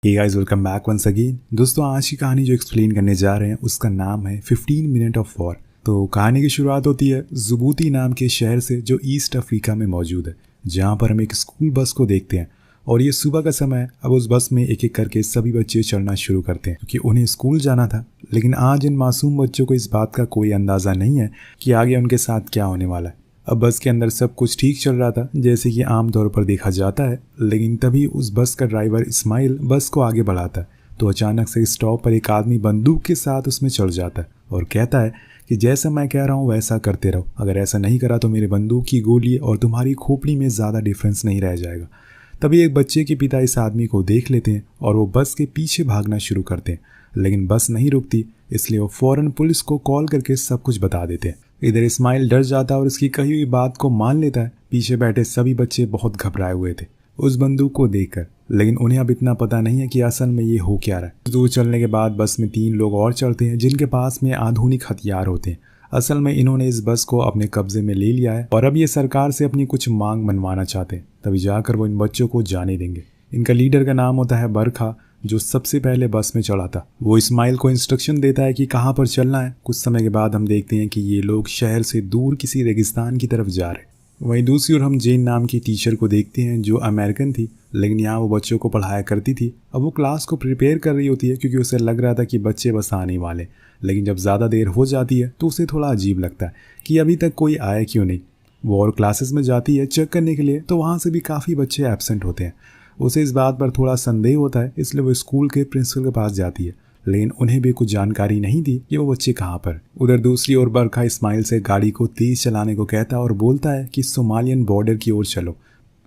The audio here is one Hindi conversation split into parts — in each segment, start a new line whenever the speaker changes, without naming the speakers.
हे guys, welcome back once again. दोस्तों, आज की कहानी जो एक्सप्लेन करने जा रहे हैं उसका नाम है 15 मिनट ऑफ वॉर। तो कहानी की शुरुआत होती है जुबूती नाम के शहर से जो ईस्ट अफ्रीका में मौजूद है, जहाँ पर हम एक स्कूल बस को देखते हैं। और ये सुबह का समय है। अब उस बस में एक एक करके सभी बच्चे चढ़ना शुरू करते हैं क्योंकि उन्हें स्कूल जाना था। लेकिन आज इन मासूम बच्चों को इस बात का कोई अंदाज़ा नहीं है कि आगे उनके साथ क्या होने वाला है। अब बस के अंदर सब कुछ ठीक चल रहा था, जैसे कि आमतौर पर देखा जाता है। लेकिन तभी उस बस का ड्राइवर इस्माइल बस को आगे बढ़ाता है तो अचानक से स्टॉप पर एक आदमी बंदूक के साथ उसमें चढ़ जाता है और कहता है कि जैसा मैं कह रहा हूँ वैसा करते रहो, अगर ऐसा नहीं करा तो मेरे बंदूक की गोली और तुम्हारी खोपड़ी में ज़्यादा डिफरेंस नहीं रह जाएगा। तभी एक बच्चे के पिता इस आदमी को देख लेते हैं और वो बस के पीछे भागना शुरू करते हैं। लेकिन बस नहीं रुकती, इसलिए वो फ़ौरन पुलिस को कॉल करके सब कुछ बता देते हैं। इधर इस्माइल डर जाता है और उसकी कही हुई बात को मान लेता है। पीछे बैठे सभी बच्चे बहुत घबराए हुए थे उस बंदूक को देखकर, लेकिन उन्हें अब इतना पता नहीं है कि असल में ये हो क्या रहा है। दूर चलने के बाद बस में 3 लोग और चढ़ते हैं जिनके पास में आधुनिक हथियार होते हैं। असल में इन्होंने इस बस को अपने कब्जे में ले लिया है और अब ये सरकार से अपनी कुछ मांग मनवाना चाहते हैं, तभी जाकर वो इन बच्चों को जाने देंगे। इनका लीडर का नाम होता है बरखा, जो सबसे पहले बस में चढ़ा था। वो इस्माइल को इंस्ट्रक्शन देता है कि कहाँ पर चलना है। कुछ समय के बाद हम देखते हैं कि ये लोग शहर से दूर किसी रेगिस्तान की तरफ जा रहे हैं। वहीं दूसरी ओर हम जेन नाम की टीचर को देखते हैं जो अमेरिकन थी, लेकिन यहाँ वो बच्चों को पढ़ाया करती थी। अब वो क्लास को प्रिपेयर कर रही होती है क्योंकि उसे लग रहा था कि बच्चे बस आने वाले। लेकिन जब ज़्यादा देर हो जाती है तो उसे थोड़ा अजीब लगता है कि अभी तक कोई आया क्यों नहीं। वो और क्लासेस में जाती है चेक करने के लिए, तो वहाँ से भी काफ़ी बच्चे एब्सेंट होते हैं। उसे इस बात पर थोड़ा संदेह होता है, इसलिए वो स्कूल के प्रिंसिपल के पास जाती है, लेकिन उन्हें भी कुछ जानकारी नहीं थी कि वो बच्चे कहाँ पर। उधर दूसरी ओर बरखा इस्माइल से गाड़ी को तेज चलाने को कहता है और बोलता है कि सोमालियन बॉर्डर की ओर चलो,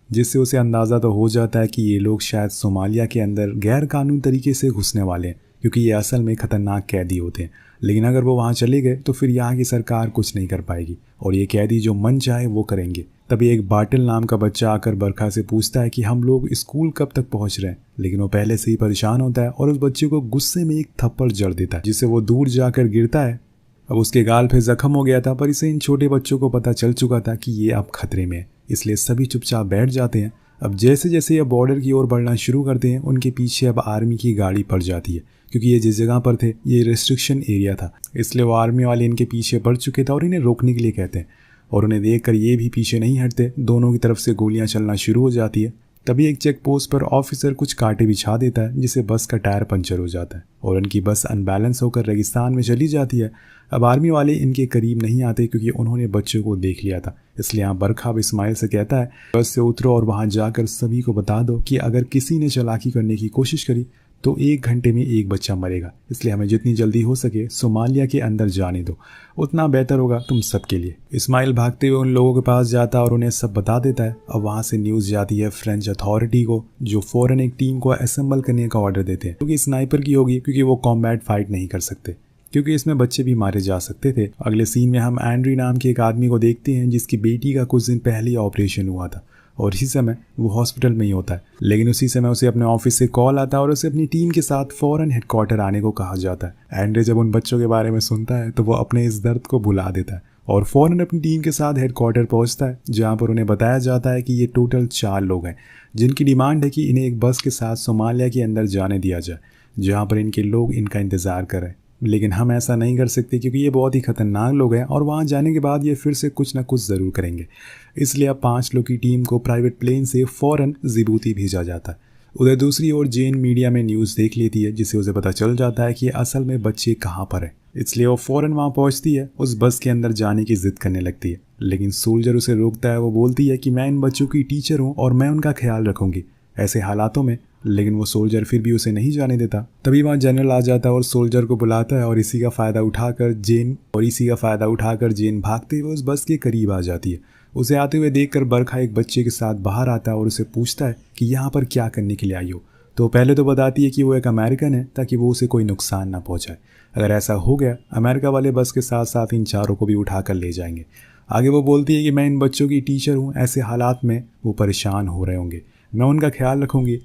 जिससे उसे अंदाज़ा तो हो जाता है कि ये लोग शायद सोमालिया के अंदर गैर कानूनी तरीके से घुसने वाले हैं, क्योंकि ये असल में खतरनाक कैदी होते हैं। लेकिन अगर वो वहाँ चले गए तो फिर यहाँ की सरकार कुछ नहीं कर पाएगी और ये कैदी जो मन चाहे वो करेंगे। तभी एक बाटिल नाम का बच्चा आकर बरखा से पूछता है कि हम लोग स्कूल कब तक पहुँच रहे हैं, लेकिन वो पहले से ही परेशान होता है और उस बच्चे को गुस्से में एक थप्पड़ जड़ देता है, जिससे वो दूर जाकर गिरता है। अब उसके गाल पे जख्म हो गया था, पर इसे इन छोटे बच्चों को पता चल चुका था कि ये अब खतरे में है, इसलिए सभी चुपचाप बैठ जाते हैं। अब जैसे जैसे ये बॉर्डर की ओर बढ़ना शुरू करते हैं, उनके पीछे अब आर्मी की गाड़ी पड़ जाती है, क्योंकि ये जिस जगह पर थे ये रिस्ट्रिक्शन एरिया था, इसलिए वो आर्मी वाले इनके पीछे पड़ चुके थे और इन्हें रोकने के लिए कहते हैं। और उन्हें देखकर ये भी पीछे नहीं हटते, दोनों की तरफ से गोलियां चलना शुरू हो जाती है। तभी एक चेक पोस्ट पर ऑफिसर कुछ कांटे बिछा देता है, जिससे बस का टायर पंचर हो जाता है और उनकी बस अनबैलेंस होकर रेगिस्तान में चली जाती है। अब आर्मी वाले इनके करीब नहीं आते क्योंकि उन्होंने बच्चों को देख लिया था, इसलिए यहाँ बरखा अब इस्माइल से कहता है बस से उतरो और वहाँ जाकर सभी को बता दो कि अगर किसी ने चालाकी करने की कोशिश करी तो 1 घंटे में एक बच्चा मरेगा, इसलिए हमें जितनी जल्दी हो सके सोमालिया के अंदर जाने दो, उतना बेहतर होगा तुम सबके लिए। इस्माइल भागते हुए उन लोगों के पास जाता है और उन्हें सब बता देता है। अब वहाँ से न्यूज़ जाती है फ्रेंच अथॉरिटी को, जो फ़ौरन एक टीम को असेंबल करने का ऑर्डर देते हैं, क्योंकि स्नाइपर की होगी, क्योंकि वो कॉम्बैट फाइट नहीं कर सकते, क्योंकि इसमें बच्चे भी मारे जा सकते थे। अगले सीन में हम एंड्री नाम के एक आदमी को देखते हैं जिसकी बेटी का कुछ दिन पहले ही ऑपरेशन हुआ था और इसी समय वो हॉस्पिटल में ही होता है। लेकिन उसी समय उसे अपने ऑफिस से कॉल आता है और उसे अपनी टीम के साथ फ़ौरन हेडक्वार्टर आने को कहा जाता है। एंड्रे जब उन बच्चों के बारे में सुनता है तो वो अपने इस दर्द को भुला देता है और फ़ौरन अपनी टीम के साथ हेडक्वार्टर पहुंचता है, जहां पर उन्हें बताया जाता है कि ये टोटल 4 लोग हैं जिनकी डिमांड है कि इन्हें एक बस के साथ सोमालिया के अंदर जाने दिया जाए, जहाँ पर इनके लोग इनका इंतज़ार करें। लेकिन हम ऐसा नहीं कर सकते क्योंकि ये बहुत ही खतरनाक लोग हैं और वहाँ जाने के बाद ये फिर से कुछ ना कुछ ज़रूर करेंगे, इसलिए अब 5 लोग की टीम को प्राइवेट प्लेन से फ़ौरन जिबूती भेजा जाता है। उधर दूसरी ओर जेन मीडिया में न्यूज़ देख लेती है, जिससे उसे पता चल जाता है कि असल में बच्चे कहाँ पर हैं, इसलिए वो फ़ौरन वहाँ पहुँचती है। उस बस के अंदर जाने की ज़िद करने लगती है, लेकिन सोल्जर उसे रोकता है। वो बोलती है कि मैं इन बच्चों की टीचर हूँ और मैं उनका ख्याल रखूँगी ऐसे हालातों में, लेकिन वो सोल्जर फिर भी उसे नहीं जाने देता। तभी वहाँ जनरल आ जाता है और सोल्जर को बुलाता है और इसी का फ़ायदा उठाकर जेन भागते हुए उस बस के करीब आ जाती है। उसे आते हुए देखकर बरखा एक बच्चे के साथ बाहर आता है और उसे पूछता है कि यहाँ पर क्या करने के लिए आई हो। तो पहले तो बताती है कि वो एक अमेरिकन है, ताकि वो उसे कोई नुकसान ना पहुँचाए। अगर ऐसा हो गया, अमेरिका वाले बस के साथ साथ इन 4 को भी उठा कर ले जाएंगे। आगे वो बोलती है कि मैं इन बच्चों की टीचर हूँ, ऐसे हालात में वो परेशान हो रहे होंगे, मैं उनका ख्याल रखूँगी।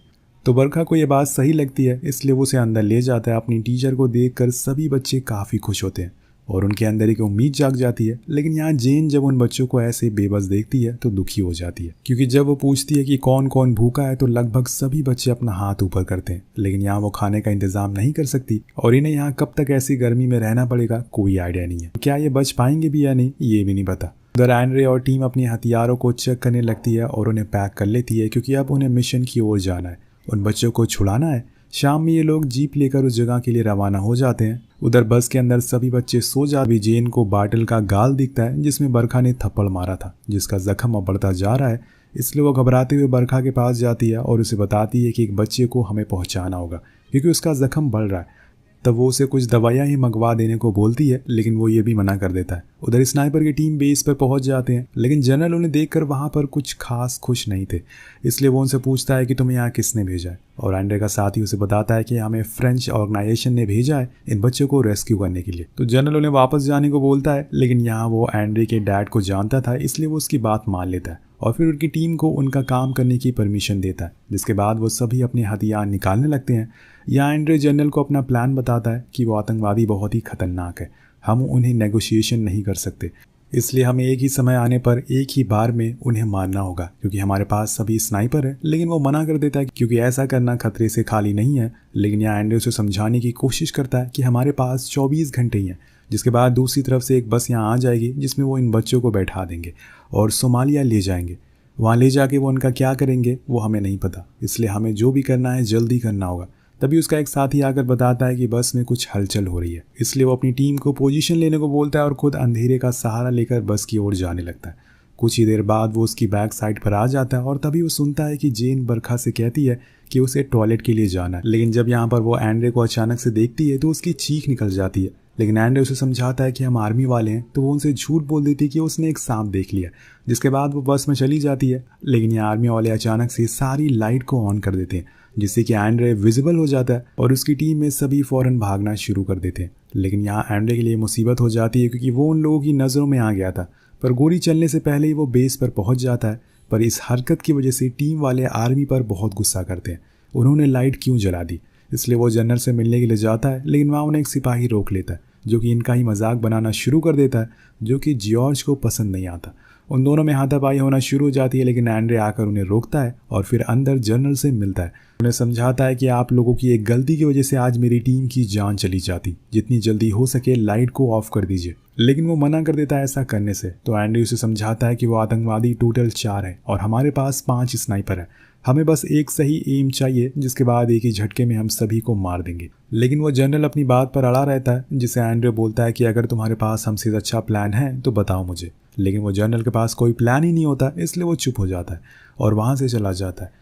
तो बरखा को ये बात सही लगती है, इसलिए वो उसे अंदर ले जाता है। अपनी टीचर को देखकर सभी बच्चे काफ़ी खुश होते हैं और उनके अंदर एक उम्मीद जाग जाती है। लेकिन यहाँ जेन जब उन बच्चों को ऐसे बेबस देखती है तो दुखी हो जाती है, क्योंकि जब वो पूछती है कि कौन कौन भूखा है तो लगभग सभी बच्चे अपना हाथ ऊपर करते हैं। लेकिन यहाँ वो खाने का इंतजाम नहीं कर सकती और इन्हें यहाँ कब तक ऐसी गर्मी में रहना पड़ेगा कोई आइडिया नहीं है। क्या ये बच पाएंगे भी या नहीं ये भी नहीं पता। उधर एंड्रे और टीम अपने हथियारों को चेक करने लगती है और उन्हें पैक कर लेती है, क्योंकि अब उन्हें मिशन की ओर जाना है, उन बच्चों को छुड़ाना है। शाम में ये लोग जीप लेकर उस जगह के लिए रवाना हो जाते हैं। उधर बस के अंदर सभी बच्चे सो जाते। जेन को बाटल का गाल दिखता है जिसमें बरखा ने थप्पड़ मारा था, जिसका जख्म अब बढ़ता जा रहा है। इसलिए वो घबराते हुए बरखा के पास जाती है और उसे बताती है कि एक बच्चे को हमें पहुंचाना होगा क्योंकि उसका जख्म बढ़ रहा है। तब वो उसे कुछ दवाइयाँ ही मंगवा देने को बोलती है, लेकिन वो ये भी मना कर देता है। उधर स्नाइपर की टीम बेस पर पहुंच जाते हैं, लेकिन जनरल उन्हें देखकर वहां पर कुछ खास खुश नहीं थे। इसलिए वो उनसे पूछता है कि तुम्हें यहाँ किसने भेजा है, और एंड्रे का साथी उसे बताता है कि हमें फ्रेंच ऑर्गेनाइजेशन ने भेजा है इन बच्चों को रेस्क्यू करने के लिए। तो जनरल उन्हें वापस जाने को बोलता है, लेकिन यहाँ वो एंड्रे के डैड को जानता था, इसलिए वो उसकी बात मान लेता है और फिर उनकी टीम को उनका काम करने की परमिशन देता है। जिसके बाद वो सभी अपने हथियार निकालने लगते हैं। यहाँ एंड्रे जनरल को अपना प्लान बताता है कि वो आतंकवादी बहुत ही खतरनाक है, हम उन्हें नेगोशिएशन नहीं कर सकते, इसलिए हमें एक ही समय आने पर एक ही बार में उन्हें मारना होगा, क्योंकि हमारे पास सभी स्नाइपर है। लेकिन वो मना कर देता है क्योंकि ऐसा करना खतरे से खाली नहीं है। लेकिन यहाँ एंड्रे उसे समझाने की कोशिश करता है कि हमारे पास 24 घंटे ही हैं। जिसके बाद दूसरी तरफ से एक बस यहाँ आ जाएगी जिसमें वो इन बच्चों को बैठा देंगे और सोमालिया ले जाएंगे। वहाँ ले जाके वो उनका क्या करेंगे वो हमें नहीं पता, इसलिए हमें जो भी करना है जल्दी करना होगा। तभी उसका एक साथी आकर बताता है कि बस में कुछ हलचल हो रही है, इसलिए वो अपनी टीम को पोजीशन लेने को बोलता है और खुद अंधेरे का सहारा लेकर बस की ओर जाने लगता है। कुछ ही देर बाद वो उसकी बैक साइड पर आ जाता है और तभी वो सुनता है कि जेन बरखा से कहती है कि उसे टॉयलेट के लिए जाना है। लेकिन जब यहाँ पर वो एंड्रे को अचानक से देखती है तो उसकी चीख निकल जाती है। लेकिन एंड्रे उसे समझाता है कि हम आर्मी वाले हैं, तो वो उनसे झूठ बोल देती है कि उसने एक सांप देख लिया। जिसके बाद वो बस में चली जाती है। लेकिन ये आर्मी वाले अचानक से सारी लाइट को ऑन कर देते हैं, जिससे कि एंड्रे विजिबल हो जाता है और उसकी टीम में सभी फौरन भागना शुरू कर देते हैं। लेकिन यहाँ एंड्रे के लिए मुसीबत हो जाती है, क्योंकि वो उन लोगों की नज़रों में आ गया था, पर गोली चलने से पहले ही वो बेस पर पहुंच जाता है। पर इस हरकत की वजह से टीम वाले आर्मी पर बहुत गुस्सा करते हैं, उन्होंने लाइट क्यों जला दी। इसलिए वो जनरल से मिलने के लिए जाता है, लेकिन वहाँ उन्हें एक सिपाही रोक लेता है, जो कि इनका ही मजाक बनाना शुरू कर देता है, जो कि जॉर्ज को पसंद नहीं आता। उन दोनों में हाथापाई होना शुरू हो जाती है, लेकिन एंड्रे आकर उन्हें रोकता है और फिर अंदर जनरल से मिलता है। उन्हें समझाता है कि आप लोगों की एक गलती की वजह से आज मेरी टीम की जान चली जाती, जितनी जल्दी हो सके लाइट को ऑफ कर दीजिए। लेकिन वो मना कर देता है ऐसा करने से। तो एंड्रे उसे समझाता है कि वो आतंकवादी टोटल 4 है और हमारे पास 5 स्नाइपर है, हमें बस एक सही एम चाहिए, जिसके बाद एक ही झटके में हम सभी को मार देंगे। लेकिन वो जनरल अपनी बात पर अड़ा रहता है, जिसे एंड्रे बोलता है कि अगर तुम्हारे पास हमसे अच्छा प्लान है तो बताओ मुझे। लेकिन वो जनरल के पास कोई प्लान ही नहीं होता, इसलिए वो चुप हो जाता है और वहाँ से चला जाता है।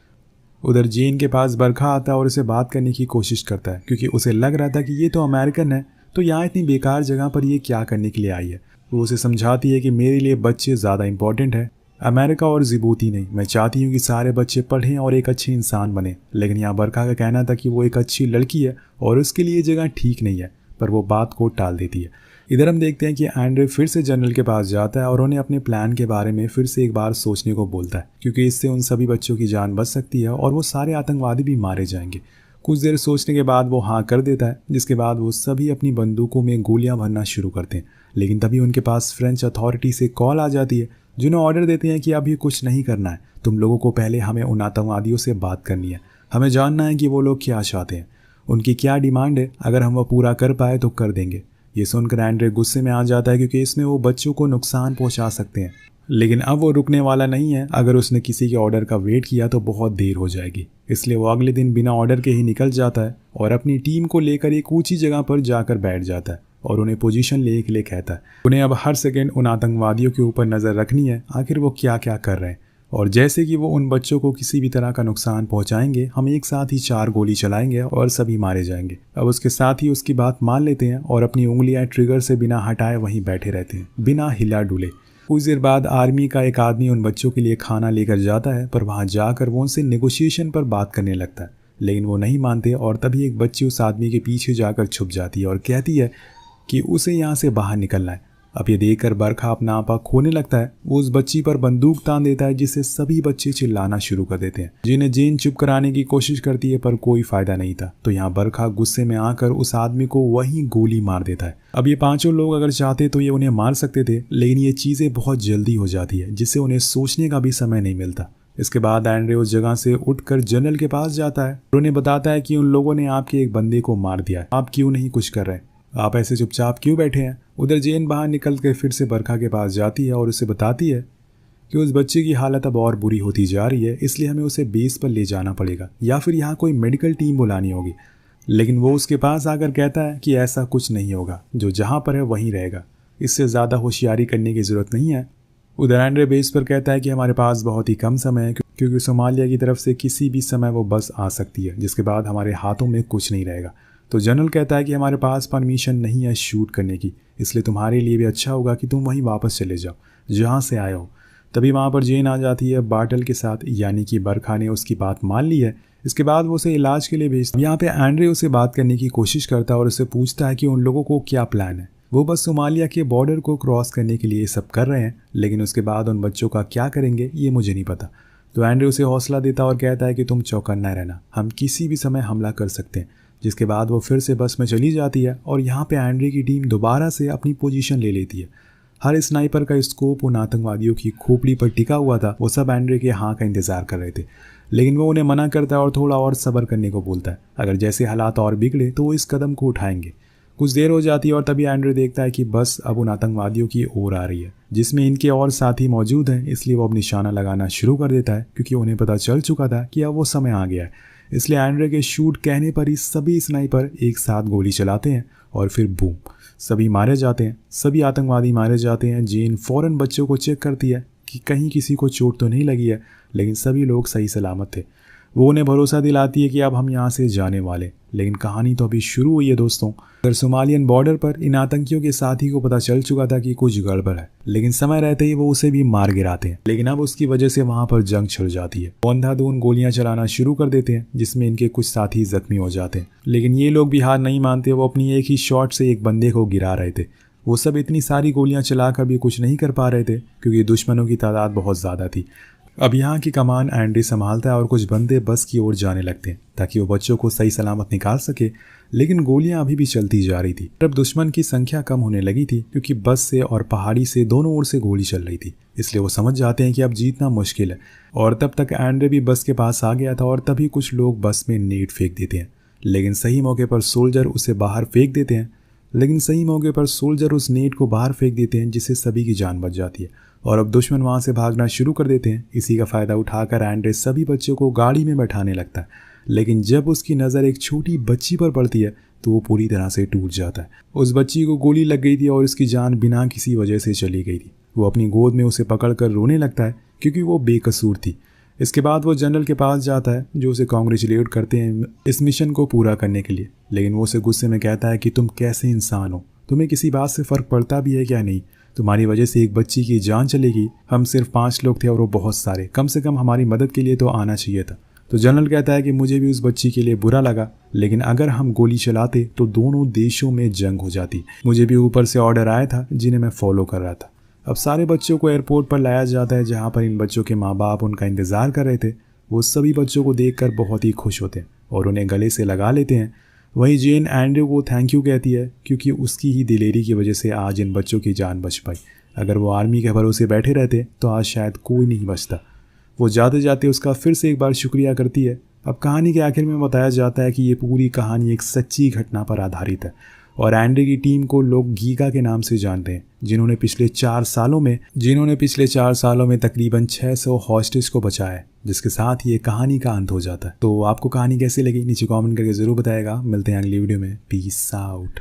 उधर जेन के पास बरखा आता है और उसे बात करने की कोशिश करता है, क्योंकि उसे लग रहा था कि ये तो अमेरिकन है, तो यहाँ इतनी बेकार जगह पर ये क्या करने के लिए आई है। वो उसे समझाती है कि मेरे लिए बच्चे ज़्यादा इंपॉर्टेंट है, अमेरिका और जिबूती नहीं। मैं चाहती हूँ कि सारे बच्चे पढ़ें और एक अच्छे इंसान बने। लेकिन यहाँ बरखा का कहना था कि वो एक अच्छी लड़की है और उसके लिए जगह ठीक नहीं है, पर वो बात को टाल देती है। इधर हम देखते हैं कि एंड्रे फिर से जनरल के पास जाता है और उन्हें अपने प्लान के बारे में फिर से एक बार सोचने को बोलता है, क्योंकि इससे उन सभी बच्चों की जान बच सकती है और वो सारे आतंकवादी भी मारे जाएंगे। कुछ देर सोचने के बाद वो हाँ कर देता है, जिसके बाद वो सभी अपनी बंदूकों में गोलियां भरना शुरू करते हैं। लेकिन तभी उनके पास फ्रेंच अथॉरिटी से कॉल आ जाती है, जिन्हें ऑर्डर देते हैं कि अभी कुछ नहीं करना है, तुम लोगों को पहले हमें उन आतंकवादियों से बात करनी है, हमें जानना है कि वो लोग क्या चाहते हैं, उनकी क्या डिमांड है, अगर हम वो पूरा कर पाए तो कर देंगे। ये सुनकर एंड्रे गुस्से में आ जाता है, क्योंकि इसमें वो बच्चों को नुकसान पहुंचा सकते हैं। लेकिन अब वो रुकने वाला नहीं है, अगर उसने किसी के ऑर्डर का वेट किया तो बहुत देर हो जाएगी। इसलिए वो अगले दिन बिना ऑर्डर के ही निकल जाता है और अपनी टीम को लेकर एक ऊंची जगह पर जाकर बैठ जाता है और उन्हें पोजीशन लेने के लिए कहता है। उन्हें अब हर सेकंड उन आतंकवादियों के ऊपर नज़र रखनी है, आखिर वो क्या क्या कर रहे हैं, और जैसे कि वो उन बच्चों को किसी भी तरह का नुकसान पहुंचाएंगे, हम एक साथ ही 4 गोली चलाएंगे और सभी मारे जाएंगे। अब उसके साथ ही उसकी बात मान लेते हैं और अपनी उंगलियां ट्रिगर से बिना हटाए वहीं बैठे रहते हैं, बिना हिला डुले। कुछ देर बाद आर्मी का एक आदमी उन बच्चों के लिए खाना लेकर जाता है, पर वहाँ जाकर वो उनसे नेगोशिएशन पर बात करने लगता है। लेकिन वो नहीं मानते और तभी एक बच्ची उस आदमी के पीछे जाकर छुप जाती है और कहती है कि उसे यहाँ से बाहर निकलना है। अब ये देखकर बरखा अपना आपा खोने लगता है। वो उस बच्ची पर बंदूक तान देता है, जिससे सभी बच्चे चिल्लाना शुरू कर देते हैं। जिन्हें जेन चुप कराने की कोशिश करती है पर कोई फायदा नहीं था। तो यहाँ बरखा गुस्से में आकर उस आदमी को वहीं गोली मार देता है। अब ये पांचों लोग अगर चाहते तो ये उन्हें मार सकते थे, लेकिन ये चीजें बहुत जल्दी हो जाती है, जिससे उन्हें सोचने का भी समय नहीं मिलता। इसके बाद एंड्रे उस जगह से उठकर जनरल के पास जाता है और उन्हें बताता है कि उन लोगों ने आपके एक बंदे को मार दिया है। आप क्यों नहीं कुछ कर रहे, आप ऐसे चुपचाप क्यों बैठे हैं। उधर जेन बाहर निकल कर फिर से बरखा के पास जाती है और उसे बताती है कि उस बच्चे की हालत अब और बुरी होती जा रही है, इसलिए हमें उसे बेस पर ले जाना पड़ेगा या फिर यहाँ कोई मेडिकल टीम बुलानी होगी। लेकिन वो उसके पास आकर कहता है कि ऐसा कुछ नहीं होगा, जो जहाँ पर है वहीं रहेगा, इससे ज़्यादा होशियारी करने की ज़रूरत नहीं है। उधर एंड्रे बेस पर कहता है कि हमारे पास बहुत ही कम समय है, क्योंकि सोमालिया की तरफ से किसी भी समय वो बस आ सकती है, जिसके बाद हमारे हाथों में कुछ नहीं रहेगा। तो जनरल कहता है कि हमारे पास परमिशन नहीं है शूट करने की, इसलिए तुम्हारे लिए भी अच्छा होगा कि तुम वहीं वापस चले जाओ जहाँ से आए हो। तभी वहाँ पर जेन आ जाती है बार्टल के साथ, यानी कि बरखा ने उसकी बात मान ली है। इसके बाद वो उसे इलाज के लिए भेजता है। यहाँ पे एंड्रे उसे बात करने की कोशिश करता है और उससे पूछता है कि उन लोगों को क्या प्लान है। वो बस सोमालिया के बॉर्डर को क्रॉस करने के लिए ये सब कर रहे हैं, लेकिन उसके बाद उन बच्चों का क्या करेंगे ये मुझे नहीं पता। तो एंड्रे उसे हौसला देता और कहता है कि तुम चौकन्ना रहना, हम किसी भी समय हमला कर सकते हैं। जिसके बाद वो फिर से बस में चली जाती है और यहाँ पे एंड्रे की टीम दोबारा से अपनी पोजीशन ले लेती है। हर स्नाइपर का स्कोप उन आतंकवादियों की खोपड़ी पर टिका हुआ था। वो सब एंड्रे के हाँ का इंतजार कर रहे थे, लेकिन वो उन्हें मना करता है और थोड़ा और सब्र करने को बोलता है। अगर जैसे हालात और बिगड़े तो वो इस कदम को उठाएंगे। कुछ देर हो जाती है और तभी एंड्रे देखता है कि बस अब उन आतंकवादियों की ओर आ रही है, जिसमें इनके और साथी मौजूद हैं। इसलिए वो अब निशाना लगाना शुरू कर देता है, क्योंकि उन्हें पता चल चुका था कि अब वो समय आ गया है। इसलिए एंड्रे के शूट कहने पर ही सभी स्नाइपर एक साथ गोली चलाते हैं और फिर बूम, सभी मारे जाते हैं। सभी आतंकवादी मारे जाते हैं। जेन फौरन बच्चों को चेक करती है कि कहीं किसी को चोट तो नहीं लगी है, लेकिन सभी लोग सही सलामत थे। वो उन्हें भरोसा दिलाती है कि अब हम यहाँ से जाने वाले, लेकिन कहानी तो अभी शुरू हुई है दोस्तों। अगर सोमालियन बॉर्डर पर इन आतंकियों के साथी को पता चल चुका था कि कुछ गड़बड़ है, लेकिन समय रहते ही वो उसे भी मार गिराते हैं। लेकिन अब उसकी वजह से वहां पर जंग छिड़ जाती है। वो अंधाधुंध गोलियां चलाना शुरू कर देते हैं, जिसमें इनके कुछ साथी जख्मी हो जाते हैं। लेकिन ये लोग भी हार नहीं मानते। वो अपनी एक ही शॉट से एक बंदे को गिरा रहे थे। वो सब इतनी सारी गोलियां चलाकर भी कुछ नहीं कर पा रहे थे, क्योंकि दुश्मनों की तादाद बहुत ज़्यादा थी। अब यहाँ की कमान एंड्रे संभालता है और कुछ बंदे बस की ओर जाने लगते हैं ताकि वो बच्चों को सही सलामत निकाल सके। लेकिन गोलियां अभी भी चलती जा रही थी। अब दुश्मन की संख्या कम होने लगी थी, क्योंकि बस से और पहाड़ी से दोनों ओर से गोली चल रही थी। इसलिए वो समझ जाते हैं कि अब जीतना मुश्किल है। और तब तक एंड्रे भी बस के पास आ गया था और तभी कुछ लोग बस में नेट फेंक देते हैं। लेकिन सही मौके पर सोल्जर उसे बाहर फेंक देते हैं। उस नेट को बाहर फेंक देते हैं, जिससे सभी की जान बच जाती है। और अब दुश्मन वहां से भागना शुरू कर देते हैं। इसी का फायदा उठाकर एंड्रे सभी बच्चों को गाड़ी में बैठाने लगता है। लेकिन जब उसकी नज़र एक छोटी बच्ची पर पड़ती है तो वो पूरी तरह से टूट जाता है। उस बच्ची को गोली लग गई थी और उसकी जान बिना किसी वजह से चली गई थी। वो अपनी गोद में उसे पकड़कर रोने लगता है, क्योंकि वो बेकसूर थी। इसके बाद वो जनरल के पास जाता है, जो उसे कांग्रेचुलेट करते हैं इस मिशन को पूरा करने के लिए। लेकिन वो उसे गुस्से में कहता है कि तुम कैसे इंसान हो, तुम्हें किसी बात से फ़र्क पड़ता भी है क्या नहीं? तुम्हारी वजह से एक बच्ची की जान चलेगी। हम सिर्फ 5 लोग थे और वो बहुत सारे, कम से कम हमारी मदद के लिए तो आना चाहिए था। तो जनरल कहता है कि मुझे भी उस बच्ची के लिए बुरा लगा, लेकिन अगर हम गोली चलाते तो दोनों देशों में जंग हो जाती। मुझे भी ऊपर से ऑर्डर आया था, जिन्हें मैं फॉलो कर रहा था। अब सारे बच्चों को एयरपोर्ट पर लाया जाता है, जहाँ पर इन बच्चों के माँ बाप उनका इंतज़ार कर रहे थे। वो सभी बच्चों को देखकर बहुत ही खुश होते हैं और उन्हें गले से लगा लेते हैं। वहीं जेन एंड्रे को थैंक यू कहती है, क्योंकि उसकी ही दिलेरी की वजह से आज इन बच्चों की जान बच पाई। अगर वो आर्मी के भरोसे बैठे रहते तो आज शायद कोई नहीं बचता। वो जाते जाते उसका फिर से एक बार शुक्रिया करती है। अब कहानी के आखिर में बताया जाता है कि ये पूरी कहानी एक सच्ची घटना पर आधारित है और एंड्रे की टीम को लोग गीगा के नाम से जानते हैं, जिन्होंने पिछले 4 सालों में तकरीबन 600 हॉस्टेज को बचाया है, जिसके साथ ये कहानी का अंत हो जाता है। तो आपको कहानी कैसी लगी नीचे कमेंट करके ज़रूर बताएगा। मिलते हैं अगली वीडियो में। Peace out.